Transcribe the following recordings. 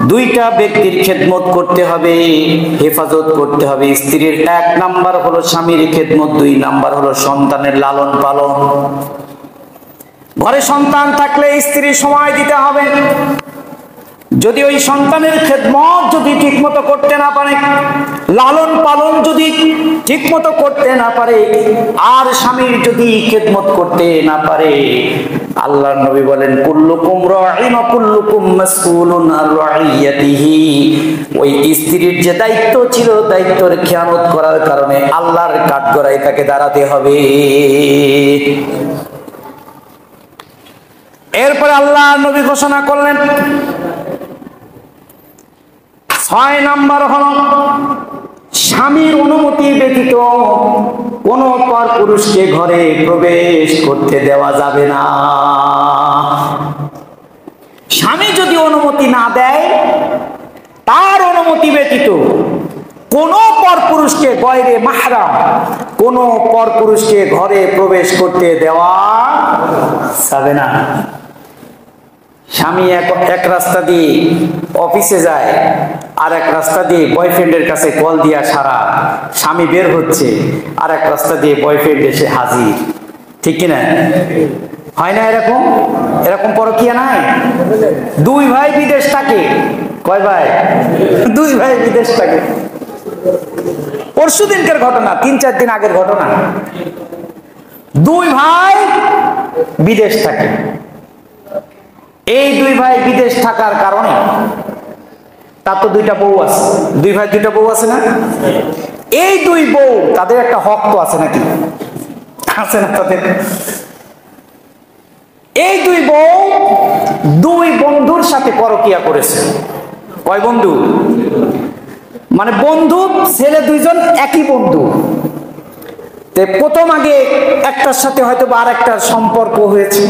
দুইটা ব্যক্তির খেদমত করতে হবে, হেফাজত করতে হবে। স্ত্রীর 1 নাম্বার হলো স্বামীর খেদমত, 2 নাম্বার হলো সন্তানের লালন পালন। ঘরে সন্তান থাকলে স্ত্রী সময় দিতে হবে। যদি ওই সন্তানের খেদমত যদি ঠিকমতো করতে না পারে, লালন পালন যদি ঠিকমতো করতে না পারে, আর স্বামীর যদি খেদমত করতে না পারে, আল্লাহর নবী বলেন কুল্লুকুম রাঈন ওয়া কুল্লুকুম মাসউলুন আন রাইয়াতিহি। ওই স্ত্রীর যে দায়িত্ব ছিল, দায়িত্বের খেয়ানত করার কারণে আল্লাহর কাঠগড়ায় তাকে দাঁড়াতে হবে। এরপরে আল্লাহর নবী ঘোষণা করলেন 6 নাম্বার হলো স্বামীর অনুমতি ব্যতীত কোন পর পুরুষকে ঘরে প্রবেশ করতে দেওয়া যাবে না। স্বামী যদি অনুমতি না দেয়, তার অনুমতি ব্যতীত কোন পর পুরুষকে গয়রে মাহরাম কোন পর পুরুষকে ঘরে প্রবেশ করতে দেওয়া যাবে না। স্বামী এক রাস্তা দিয়ে অফিসে যায়, আর এক রাস্তা দিয়ে বয়ফ্রেন্ডের কাছে কল দিয়া সারা, স্বামী বের হচ্ছে, আর এক রাস্তা দিয়ে বয়ফ্রেন্ড এসে হাজির। ঠিক কিনা? হয় না এরকম? এরকম পরকীয়া নাই? 2 ভাই বিদেশ থাকে। কয় ভাই? 2 ভাই বিদেশ থাকে। পরশু দিনকার ঘটনা, 3-4 দিন আগের ঘটনা। 2 ভাই বিদেশ থাকে। এই 2 ভাই বিদেশ থাকার কারণে তার তো 2টা বউ আছে। 2 ভাই 2টা বউ আছে না? এই 2 বউ তাদের একটা হক তো আছে নাকি? আছে না তাদের? এই 2 বউ 2 বন্ধুর সাথে পরকীয়া করেছে। কয় বন্ধু? মানে বন্ধু ছেলে 2 জন একই বন্ধু। প্রথম আগে একটার সাথে হয়তো বা আরেকটার সম্পর্ক হয়েছে।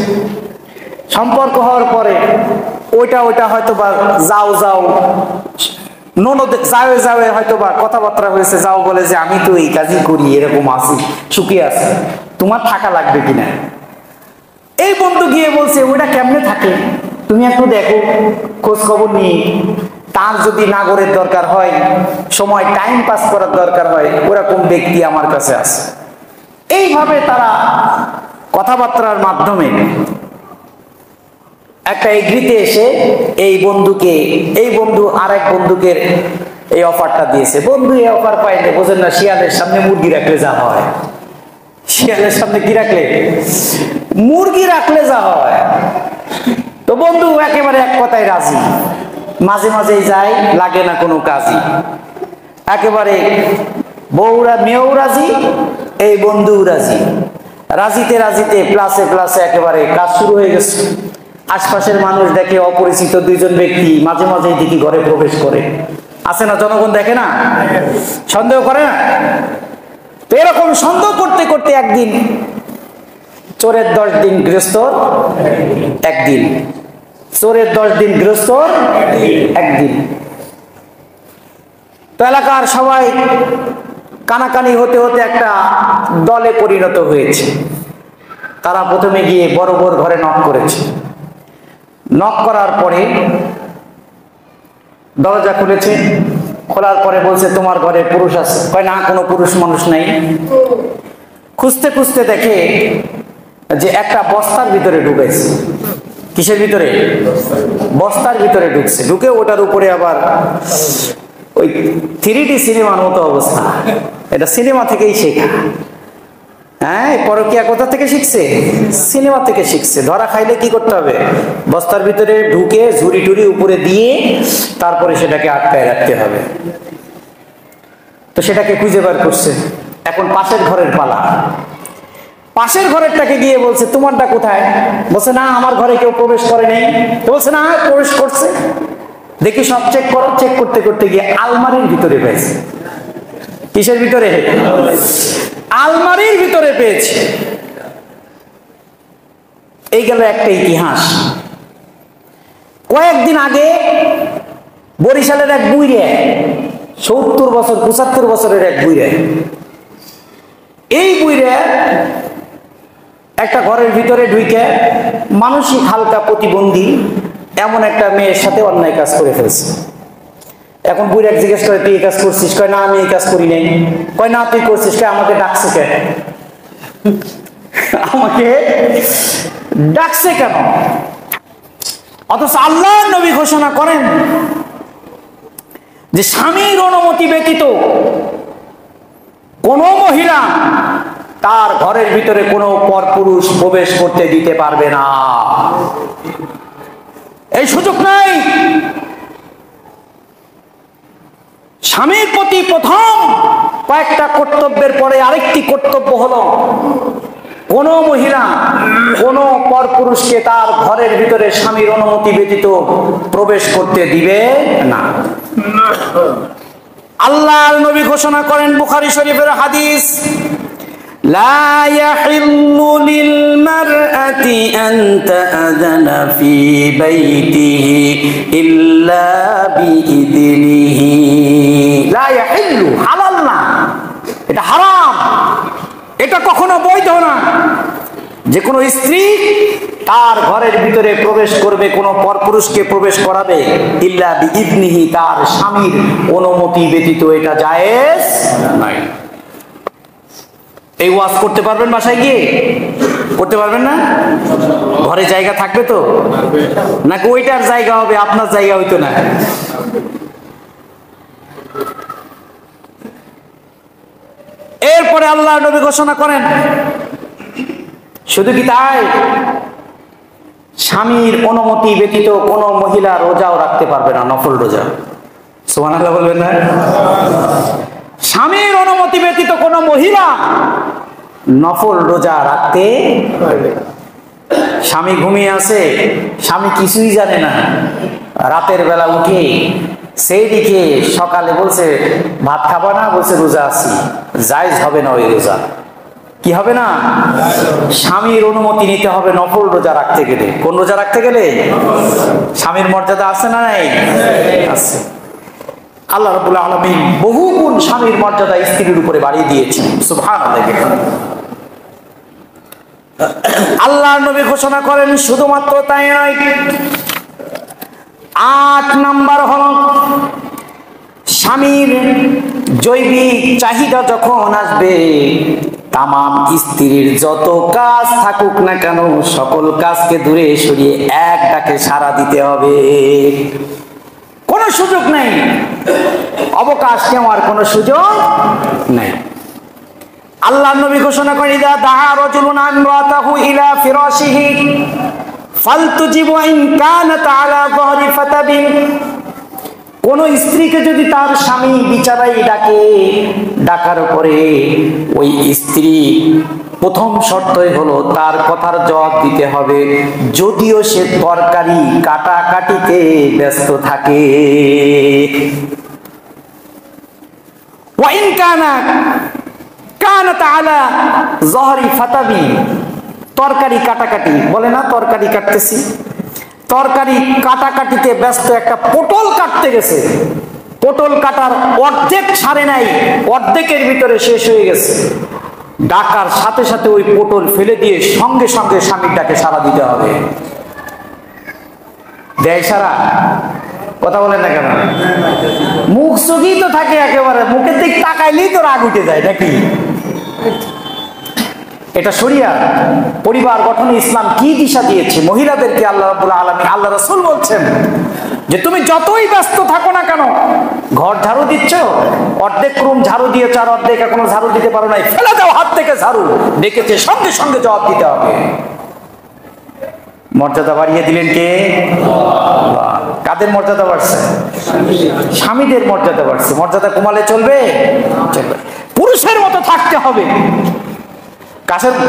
সম্পর্ক হওয়ার পরে ওইটা হয়তো বা যাও ননদ যাও হয়তো বা কথাবার্তা হয়েছে। যাও বলে যে আমি তো এই কাজই করি, এরকম আছি, সুখী আছি, তোমার থাকা লাগবে কিনা। এই বন্ধু গিয়ে বলছে ওইটা কেমনে থাকে, তুমি একটু দেখো, খোঁজ খবর নিয়ে, তার যদি নাগরের দরকার হয়, সময় টাইম পাস করার দরকার হয়, ওরকম ব্যক্তি আমার কাছে আছে। এইভাবে তারা কথাবার্তার মাধ্যমে একটা এগ্রিতে এসে এই বন্ধু আরেক বন্ধুকে এই অফারটা দিয়েছে। বন্ধু এই অফার পাইলে, বোঝেন না, শিয়ালের সামনে মুরগি রাখলে যা হয়। শিয়ালের সামনে কি রাখলে? মুরগি রাখলে যা হয়। তো বন্ধু একেবারে এক কথায় রাজি, মাঝে মাঝেই যায়, লাগে না কোনো কাজই। একেবারে মেয়েও রাজি, এই বন্ধু রাজি। রাজিতে প্লাসে একেবারে কাজ শুরু হয়ে গেছে। আশপাশের মানুষ দেখে অপরিচিত 2 জন ব্যক্তি মাঝে মাঝেই দেখি ঘরে প্রবেশ করে। আছে না? জনগণ দেখে না? সন্দেহ করে না? তো এরকম সন্দেহ করতে করতে একদিন চোরের 10 দিন গৃহস্থর একদিন, চোরের 10 দিন গৃহস্থর একদিন। তো এলাকার সবাই কানাকানি হতে হতে একটা দলে পরিণত হয়েছে। তারা প্রথমে গিয়ে বড় ঘরে নক করেছে। নক করার পরে দরজা খুলেছে। খোলার পরে বলছে তোমার ঘরে পুরুষ আছে? কয় না, কোনো পুরুষ মানুষ নাই। খুঁজতে খুঁজতে দেখে যে একটা বস্তার ভিতরে ঢুকেছে। কিসের ভিতরে? বস্তার ভিতরে ঢুকছে। ঢুকে ওটার উপরে আবার ওই 3D সিনেমার মতো অবস্থা। এটা সিনেমা থেকেই শেখা। হ্যাঁ, পরকীয়া কোথা থেকে শিখছে? সিনেমা থেকে শিখছে। ধরা খাইলে কি করতে হবে? বস্তার ভিতরে ঢুকে ঝুড়ি টুরি উপরে দিয়ে তারপরে সেটাকে আটকায় রাখতে হবে। তো সেটাকে খুঁজে বার করছে। এখন পাশের ঘরের পালা। পাশের ঘরেরটাকে গিয়ে বলছে তোমারটা কোথায়? বলছে না, আমার ঘরে কেউ প্রবেশ করে নাই। বলছে না, প্রবেশ করছে, দেখি সব চেক করো। চেক করতে করতে গিয়ে আলমারির ভিতরে পেয়েছে। কিসের ভিতরে? আলমারির ভিতরে পেয়েছে। এই গেল একটা ইতিহাস। কয়েকদিন আগে বরিশালের এক বুইরে, 70 বছর 75 বছরের এক বুইরে, এই বুইরে একটা ঘরের ভিতরে ঢুকে মানসিক হালকা প্রতিবন্ধী এমন একটা মেয়ের সাথে অন্যায় কাজ করে ফেলছে। এখন বুড়া জিজ্ঞেস করে তুই এই কাজ করছিস? কয় না আমি এই কাজ করি নাই। কয় না তুই করছিস? কয় আমাকে ডাকছে কেন? আমাকে ডাকছে কেন? অথচ আল্লাহর নবী ঘোষণা করেন যে স্বামীর অনুমতি ব্যতীত কোন মহিলা তার ঘরের ভিতরে কোনো পরপুরুষ প্রবেশ করতে দিতে পারবে না, এই সুযোগ নাই। স্বামীর প্রতি প্রথম কয়েকটা কর্তব্যের পরে আরেকটি কর্তব্য হলো কোন মহিলা কোন পরপুরুষকে তার ঘরের ভিতরে স্বামীর অনুমতি ব্যতীত প্রবেশ করতে দিবে না। আল্লাহর নবী ঘোষণা করেন, বুখারী শরীফের হাদিস, লা ইয়াহিল্লু লিল মারআতি আন তা'যানা ফি বাইতিহি ইল্লা বিইذনিহি। লা ইয়াহিল্লু, হালাল না, এটা হারাম, এটা কখনো বৈধ না যে কোনো স্ত্রী তার ঘরের ভিতরে প্রবেশ করবে, কোনো পরপুরুষকে প্রবেশ করাবে, ইল্লা বিইذনিহি, তার স্বামীর অনুমতি ব্যতীত, এটা জায়েজ নাই। এই ওয়াজ করতে পারবেন বাসায় গিয়ে? করতে পারবেন না? ঘরে জায়গা থাকবে তো? নাকি ওইটার জায়গা হবে আপনার জায়গা হইতো না? এরপরে আল্লাহ নবী ঘোষণা করেন, শুধু কি তাই, স্বামীর অনুমতি ব্যতীত কোনো মহিলা রোজাও রাখতে পারবে না, নফল রোজা। সুবহানাল্লাহ বলবেন না? স্বামীর অনুমতি ব্যতীত কোনো মহিলা নফল রোজা রাখতে পারবে না। স্বামী ঘুমিয়ে আছে, স্বামী কিছুই জানে না, রাতের বেলা উঠে সেই দিকে সকালে বলছে ভাত খাবা না, বলছে রোজা আছি, জায়েজ হবে না ওই রোজা। কি হবে না? স্বামীর অনুমতি নিতে হবে নফল রোজা রাখতে গেলে। কোন রোজা রাখতে গেলে? স্বামীর মর্যাদা আছে না নাই? আছে। আল্লাহ রাব্বুল আলামিন বহু গুণ স্বামীর মর্যাদা স্ত্রীর উপরে বাড়িয়ে দিয়েছেন। সুবহানাল্লাহ। আল্লাহর নবী ঘোষণা করেন, শুধুমাত্র তাই নয়, ৮ নাম্বার হল স্বামীর জৈবিক চাহিদা যখন আসবে, তামাম স্ত্রীর যত কাজ থাকুক না কেন সকল কাজকে দূরে সরিয়ে এক ডাকে সাড়া দিতে হবে। কোনো সুযোগ নেই, অবকাশ নেওয়ার কোনো সুযোগ নেই। আল্লাহর নবী ঘোষণা করেন, ইযা দাআ রাজুলুন ইমরাতাহু ইলা ফিরাশিহি ফালতুজিবু ইন কানাত আলা যাহরি ফাতাবিন। কোন স্ত্রীকে যদি তার স্বামী বিছানায় ডাকে, ডাকার পরে ওই স্ত্রী প্রথম শর্তই হলো তার কথার জবাব দিতে হবে, যদিও সে তরকারি কাটাকাটিতে ব্যস্ত থাকে। ওয়া ইন কানাত আলা যাহরি ফাতাবি, তরকারি কাটাকাটি বলে না, তরকারি কাটতেছি, তরকারি কাটাকাটিতে ব্যস্ত, একটা পটল কাটতে গেছে, পটল কাটার অর্ধেক ছাড়ে নাই, অর্ধেকের ভিতরে শেষ হয়ে গেছে, ডাকার সাথে সাথে ওই পটল ফেলে দিয়ে সঙ্গে সঙ্গে স্বামীটাকে সাড়া দিতে হবে। দেয় সারা? কথা বলেন না কেন? মুখ চোখই তো থাকে একেবারে, মুখের দিক তাকাইলেই তো রাগ উঠে যায় নাকি? এটা শরিয়া। পরিবার গঠনে ইসলাম কি দিশা দিয়েছে মহিলাদেরকে? আল্লাহ রাব্বুল আলামিন, আল্লাহ রাসূল বলছেন যে তুমি যতই ব্যস্ত থাকো না কেন, ঘর ঝাড়ু দিচ্ছ, অর্ধেক রুম ঝাড়ু দিয়েছ আর অর্ধেক এখনো ঝাড়ু দিতে পারো নাই, ফেলে দাও হাত থেকে ঝাড়ু, ডেকেছে সঙ্গে সঙ্গে জবাব দিতে হবে। মর্যাদা বাড়িয়ে দিলেন কে? আল্লাহ। কাদের মর্যাদা বাড়ছে? স্বামীদের মর্যাদা বাড়ছে। মর্যাদা কমালে চলবে? চলবে। পুরুষের মতো থাকতে হবে।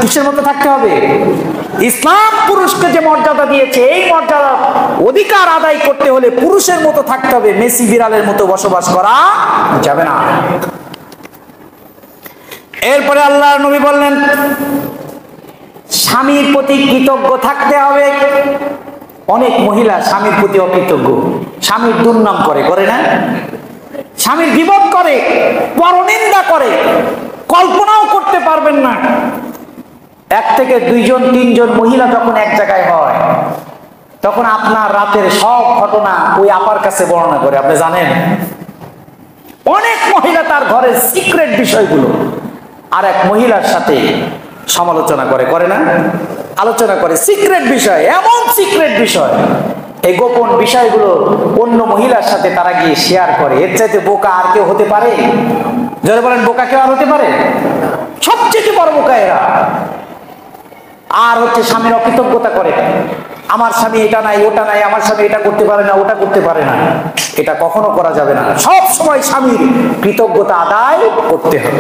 কিসের মতো থাকতে হবে? ইসলাম পুরুষকে যে মর্যাদা দিয়েছে, এই মর্যাদা অধিকার আদায় করতে হলে পুরুষের মতো থাকতে হবে, মেসি বিড়ালের মতো বসবাস করা যাবে না। এরপরে আল্লাহর নবী বললেন, স্বামীর প্রতি কৃতজ্ঞ থাকতে হবে। অনেক মহিলা স্বামীর প্রতি অকৃতজ্ঞ, স্বামীর দুর্নাম করে, করে না? স্বামীর গীবত করে, পরনিন্দা করে, কল্পনাও করতে পারবেন না। 1 থেকে 2 জন 3 জন মহিলা যখন এক জায়গায় হয়, তখন আপনার রাতের সব ঘটনা ওই আপার কাছে বর্ণনা করে। আপনি জানেন অনেক মহিলা তার ঘরের সিক্রেট বিষয়গুলো আর এক মহিলার সাথে সমালোচনা করে, করে না? আলোচনা করে সিক্রেট বিষয়, এমন সিক্রেট বিষয়, এই গোপন বিষয়গুলো অন্য মহিলার সাথে তারা গিয়ে শেয়ার করে। এর চাইতে বোকা আর কেউ হতে পারে? যারা বলেন বোকা কেউ আর হতে পারে? সবচেয়ে বড় বোকা এরা। আর হচ্ছে স্বামীর অকৃতজ্ঞতা করে, আমার স্বামী এটা নাই ওটা নাই, আমার স্বামী এটা করতে পারে না ওটা করতে পারে না। এটা কখনো করা যাবে না। সব সময় স্বামীর কৃতজ্ঞতা আদায় করতে হবে।